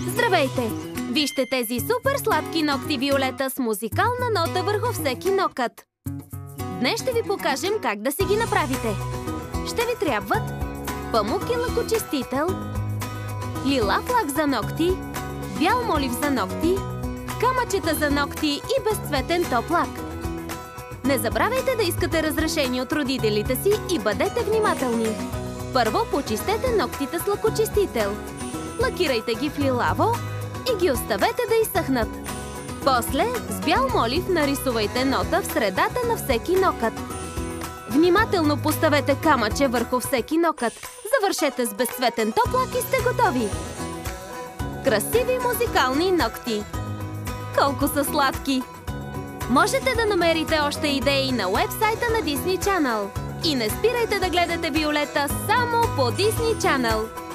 Здравейте! Вижте тези супер сладки ногти Виолета с музикална нота върху всеки нокът. Днес ще ви покажем как да си ги направите. Ще ви трябват памук и лъкочистител, лилав лак за ногти, бял молив за ногти, камъчета за ногти и безцветен топ лак. Не забравяйте да искате разрешение от родителите си и бъдете внимателни. Първо почистете ногтите с лъкочистител. Лакирайте ги в лилаво и ги оставете да изсъхнат. После с бял молив нарисувайте нота в средата на всеки нокът. Внимателно поставете камъче върху всеки нокът. Завършете с безцветен топ лак и сте готови! Красиви музикални ногти! Колко са сладки! Можете да намерите още идеи на уебсайта на Disney Channel. И не спирайте да гледате Виолета само по Disney Channel.